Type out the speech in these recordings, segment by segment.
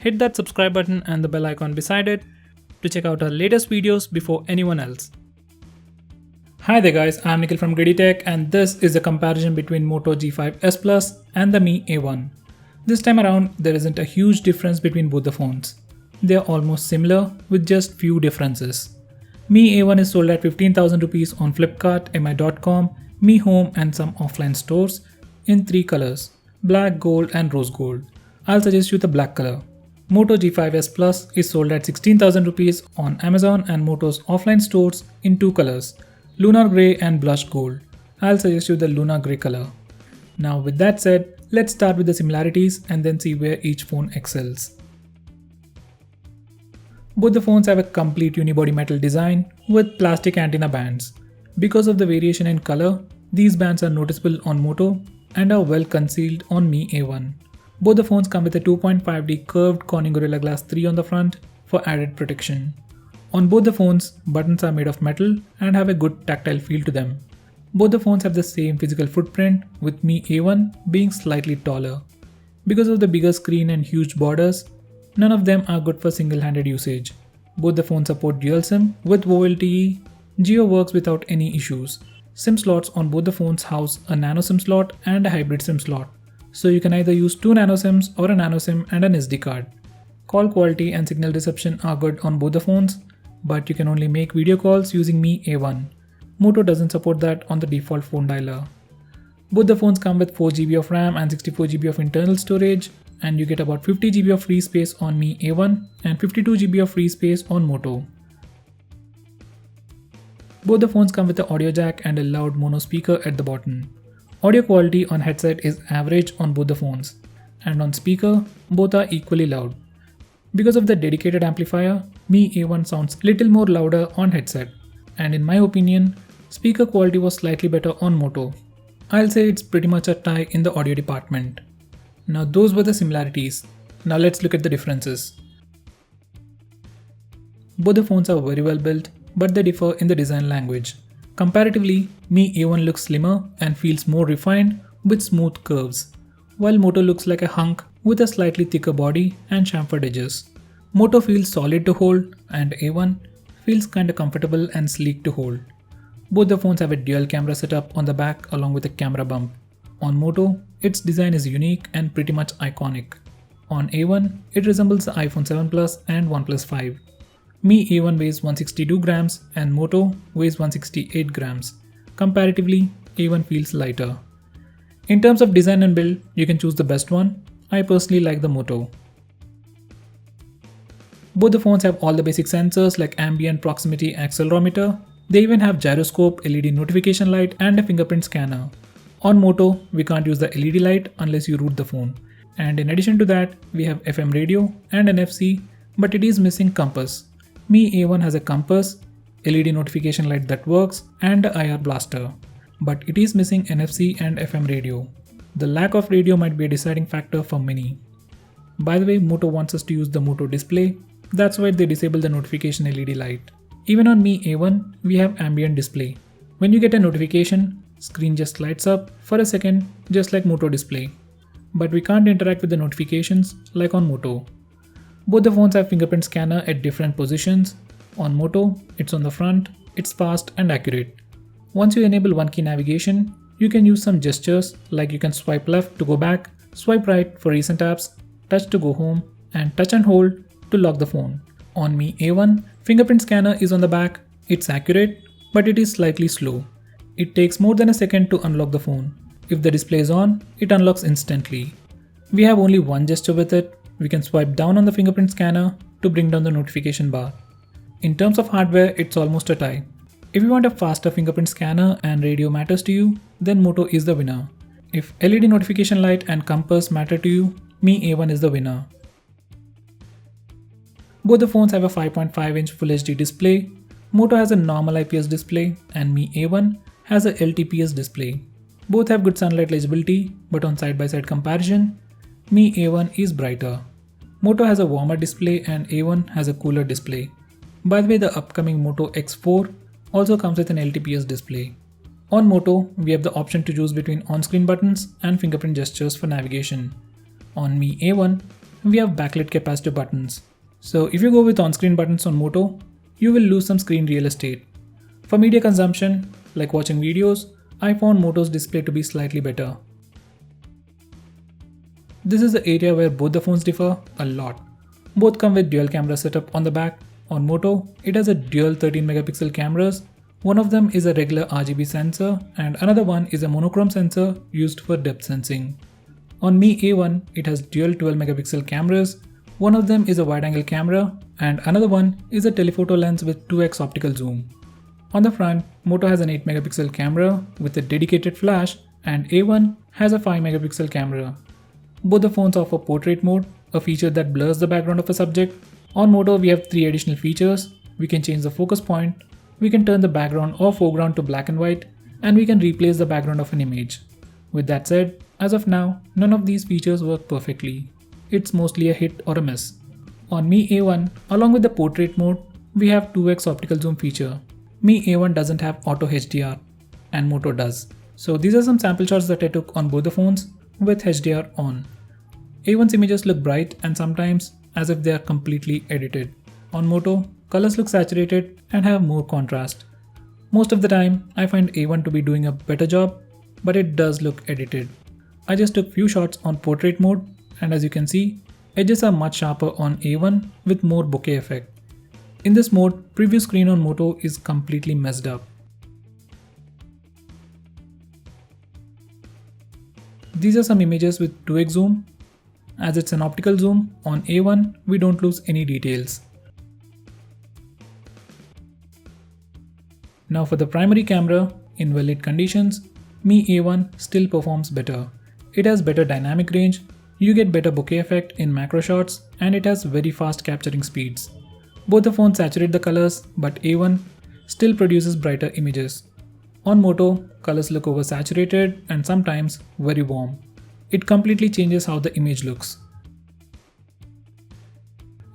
hit that subscribe button and the bell icon beside it to check out our latest videos before anyone else. Hi there guys, I'm Nikhil from Griddy Tech and this is a comparison between Moto G5s Plus and the Mi A1. This time around, there isn't a huge difference between both the phones. They are almost similar with just few differences. Mi A1 is sold at 15,000 rupees on Flipkart, mi.com, Mi Home and some offline stores in 3 colors, black, gold and rose gold. I'll suggest you the black color. Moto G5s Plus is sold at 16,000 rupees on Amazon and Moto's offline stores in 2 colors, lunar grey and blush gold. I'll suggest you the lunar grey color. Now with that said, let's start with the similarities and then see where each phone excels. Both the phones have a complete unibody metal design with plastic antenna bands. Because of the variation in color, these bands are noticeable on Moto and are well concealed on Mi A1. Both the phones come with a 2.5D curved Corning Gorilla Glass 3 on the front for added protection. On both the phones, buttons are made of metal and have a good tactile feel to them. Both the phones have the same physical footprint, with Mi A1 being slightly taller. Because of the bigger screen and huge borders, none of them are good for single-handed usage. Both the phones support dual SIM with VoLTE. Jio works without any issues. SIM slots on both the phones house a nano SIM slot and a hybrid SIM slot. So you can either use 2 nano SIMs or a nano SIM and an SD card. Call quality and signal reception are good on both the phones, but you can only make video calls using Mi A1. Moto doesn't support that on the default phone dialer. Both the phones come with 4GB of RAM and 64GB of internal storage, and you get about 50GB of free space on Mi A1 and 52GB of free space on Moto. Both the phones come with an audio jack and a loud mono speaker at the bottom. Audio quality on headset is average on both the phones, and on speaker, both are equally loud. Because of the dedicated amplifier, Mi A1 sounds little more louder on headset, and in my opinion, speaker quality was slightly better on Moto. I'll say it's pretty much a tie in the audio department. Now those were the similarities. Now let's look at the differences. Both the phones are very well built, but they differ in the design language. Comparatively, Mi A1 looks slimmer and feels more refined with smooth curves, while Moto looks like a hunk with a slightly thicker body and chamfered edges. Moto feels solid to hold and A1 feels kinda comfortable and sleek to hold. Both the phones have a dual camera setup on the back along with a camera bump. On Moto, its design is unique and pretty much iconic. On A1, it resembles the iPhone 7 Plus and OnePlus 5. Mi A1 weighs 162 grams and Moto weighs 168 grams. Comparatively, A1 feels lighter. In terms of design and build, you can choose the best one. I personally like the Moto. Both the phones have all the basic sensors like ambient proximity accelerometer. They even have gyroscope, LED notification light and a fingerprint scanner. On Moto, we can't use the LED light unless you root the phone. And in addition to that, we have FM radio and NFC, but it is missing compass. Mi A1 has a compass, LED notification light that works and a IR blaster, but it is missing NFC and FM radio. The lack of radio might be a deciding factor for many. By the way, Moto wants us to use the Moto display, that's why they disable the notification LED light. Even on Mi A1, we have ambient display. When you get a notification, screen just lights up for a second just like Moto display. But we can't interact with the notifications like on Moto. Both the phones have fingerprint scanner at different positions. On Moto, it's on the front, it's fast and accurate. Once you enable one key navigation, you can use some gestures like you can swipe left to go back, swipe right for recent apps, touch to go home, and touch and hold to lock the phone. On Mi A1, fingerprint scanner is on the back, it's accurate, but it is slightly slow. It takes more than a second to unlock the phone. If the display is on, it unlocks instantly. We have only one gesture with it. We can swipe down on the fingerprint scanner to bring down the notification bar. In terms of hardware, it's almost a tie. If you want a faster fingerprint scanner and radio matters to you, then Moto is the winner. If LED notification light and compass matter to you, Mi A1 is the winner. Both the phones have a 5.5-inch Full HD display. Moto has a normal IPS display and Mi A1 has a LTPS display. Both have good sunlight legibility, but on side-by-side comparison, Mi A1 is brighter. Moto has a warmer display and A1 has a cooler display. By the way, the upcoming Moto X4 also comes with an LTPS display. On Moto, we have the option to choose between on-screen buttons and fingerprint gestures for navigation. On Mi A1, we have the option to choose between on-screen buttons and fingerprint gestures for navigation. On Moto, we have the option to choose between on-screen buttons and fingerprint gestures for navigation. On Moto, we have the option to choose between on-screen buttons and fingerprint gestures for navigation. we have backlit capacitive buttons. So if you go with on-screen buttons on Moto, you will lose some screen real estate. For media consumption, like watching videos, I found Moto's display to be slightly better. This is the area where both the phones differ a lot. Both come with dual camera setup on the back. On Moto, it has a dual 13 megapixel cameras. One of them is a regular RGB sensor and another one is a monochrome sensor used for depth sensing. On Mi A1, it has dual 12 megapixel cameras. One of them is a wide-angle camera and another one is a telephoto lens with 2x optical zoom. On the front, Moto has an 8 megapixel camera with a dedicated flash and A1 has a 5 megapixel camera. Both the phones offer portrait mode, a feature that blurs the background of a subject. On Moto, we have 3 additional features. We can change the focus point, we can turn the background or foreground to black and white, and we can replace the background of an image. With that said, as of now, none of these features work perfectly. It's mostly a hit or a miss. On Mi A1, along with the portrait mode, we have 2x optical zoom feature. Mi A1 doesn't have auto HDR, and Moto does. So these are some sample shots that I took on both the phones with HDR on. A1's images look bright and sometimes as if they are completely edited. On Moto, colors look saturated and have more contrast. Most of the time, I find A1 to be doing a better job, but it does look edited. I just took few shots on portrait mode and as you can see, edges are much sharper on A1 with more bokeh effect. In this mode, preview screen on Moto is completely messed up. These are some images with 2x zoom. As it's an optical zoom, on A1 we don't lose any details. Now for the primary camera, in well-lit conditions, Mi A1 still performs better. It has better dynamic range, you get better bokeh effect in macro shots, and it has very fast capturing speeds. Both the phones saturate the colors, but A1 still produces brighter images. On Moto, colors look oversaturated and sometimes very warm. It completely changes how the image looks.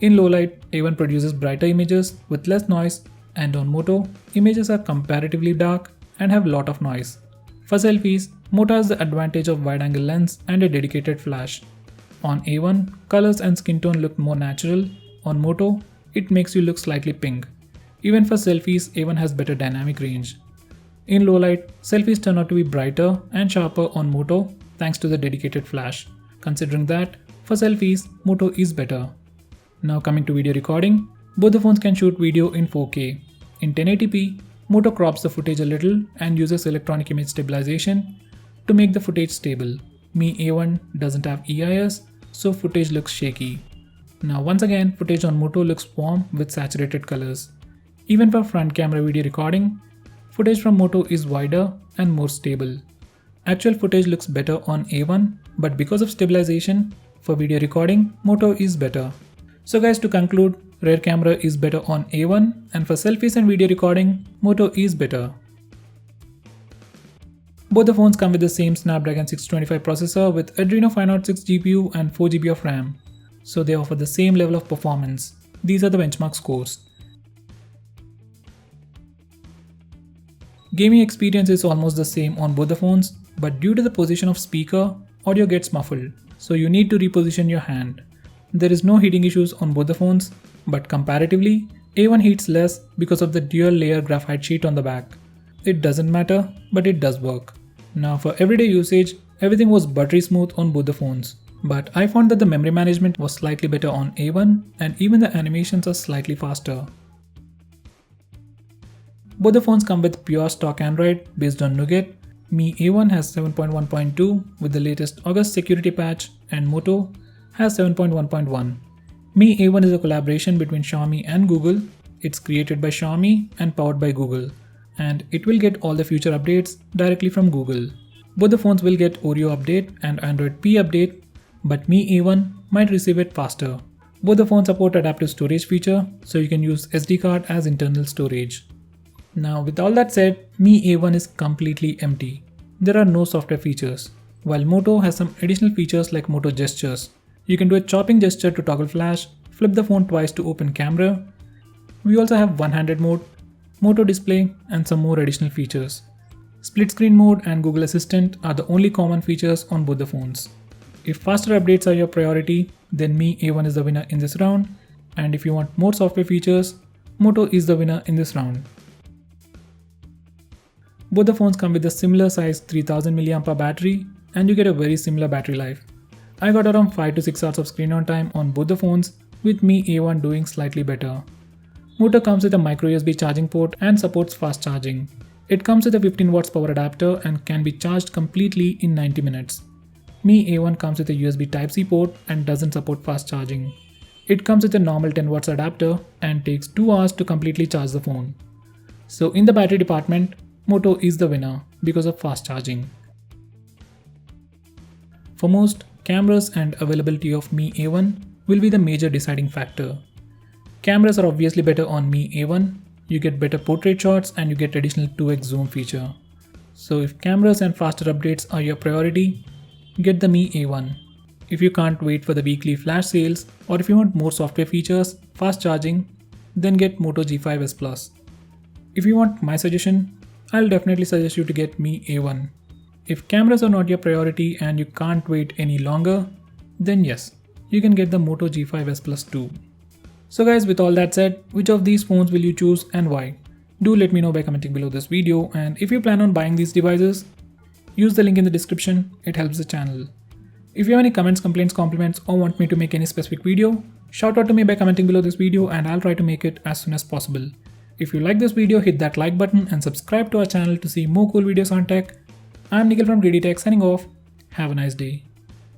In low light, A1 produces brighter images with less noise, and on Moto, images are comparatively dark and have lot of noise. For selfies, Moto has the advantage of wide-angle lens and a dedicated flash. On A1, colors and skin tone look more natural. On Moto, it makes you look slightly pink. Even for selfies, A1 has better dynamic range. In low light, selfies turn out to be brighter and sharper on Moto thanks to the dedicated flash. Considering that, for selfies, Moto is better. Now coming to video recording, both the phones can shoot video in 4K. In 1080p, Moto crops the footage a little and uses electronic image stabilization to make the footage stable. Mi A1 doesn't have EIS, so footage looks shaky. Now once again, footage on Moto looks warm with saturated colors. Even for front camera video recording, footage from Moto is wider and more stable. Actual footage looks better on A1, but because of stabilization, for video recording, Moto is better. So guys, to conclude, rear camera is better on A1, and for selfies and video recording, Moto is better. Both the phones come with the same Snapdragon 625 processor with Adreno 506 GPU and 4GB of RAM. So they offer the same level of performance. These are the benchmark scores. Gaming experience is almost the same on both the phones, but due to the position of speaker, audio gets muffled, so you need to reposition your hand. There is no heating issues on both the phones, but comparatively, A1 heats less because of the dual layer graphite sheet on the back. It doesn't matter, but it does work. Now for everyday usage, everything was buttery smooth on both the phones, but I found that the memory management was slightly better on A1 and even the animations are slightly faster. Both the phones come with pure stock Android based on Nougat. Mi A1 has 7.1.2 with the latest August security patch and Moto has 7.1.1. Mi A1 is a collaboration between Xiaomi and Google. It's created by Xiaomi and powered by Google, and it will get all the future updates directly from Google. Both the phones will get Oreo update and Android P update, but Mi A1 might receive it faster. Both the phones support adaptive storage feature, so you can use SD card as internal storage. Now with all that said, Mi A1 is completely empty. There are no software features, while Moto has some additional features like Moto gestures. You can do a chopping gesture to toggle flash, flip the phone twice to open camera. We also have one-handed mode, Moto display, and some more additional features. Split screen mode and Google Assistant are the only common features on both the phones. If faster updates are your priority, then Mi A1 is the winner in this round, and if you want more software features, Moto is the winner in this round. Both the phones come with a similar size 3000 mAh battery, and you get a very similar battery life. I got around 5 to 6 hours of screen on time on both the phones, with Mi A1 doing slightly better. Moto comes with a micro USB charging port and supports fast charging. It comes with a 15 watts power adapter and can be charged completely in 90 minutes. Mi A1 comes with a USB Type-C port and doesn't support fast charging. It comes with a normal 10 watts adapter and takes 2 hours to completely charge the phone. So in the battery department, Moto is the winner because of fast charging. For most, cameras and availability of Mi A1 will be the major deciding factor. Cameras are obviously better on Mi A1, you get better portrait shots and you get additional 2x zoom feature. So if cameras and faster updates are your priority, get the Mi A1. If you can't wait for the weekly flash sales or if you want more software features, fast charging, then get Moto G5s Plus. If you want my suggestion, I'll definitely suggest you to get Mi A1. If cameras are not your priority and you can't wait any longer, then yes, you can get the Moto G5s Plus too. So guys, with all that said, which of these phones will you choose and why? Do let me know by commenting below this video, and if you plan on buying these devices, use the link in the description, it helps the channel. If you have any comments, complaints, compliments or want me to make any specific video, shout out to me by commenting below this video and I'll try to make it as soon as possible. If you like this video, hit that like button and subscribe to our channel to see more cool videos on tech. I'm Nikhil from Greedy Tech signing off. Have a nice day.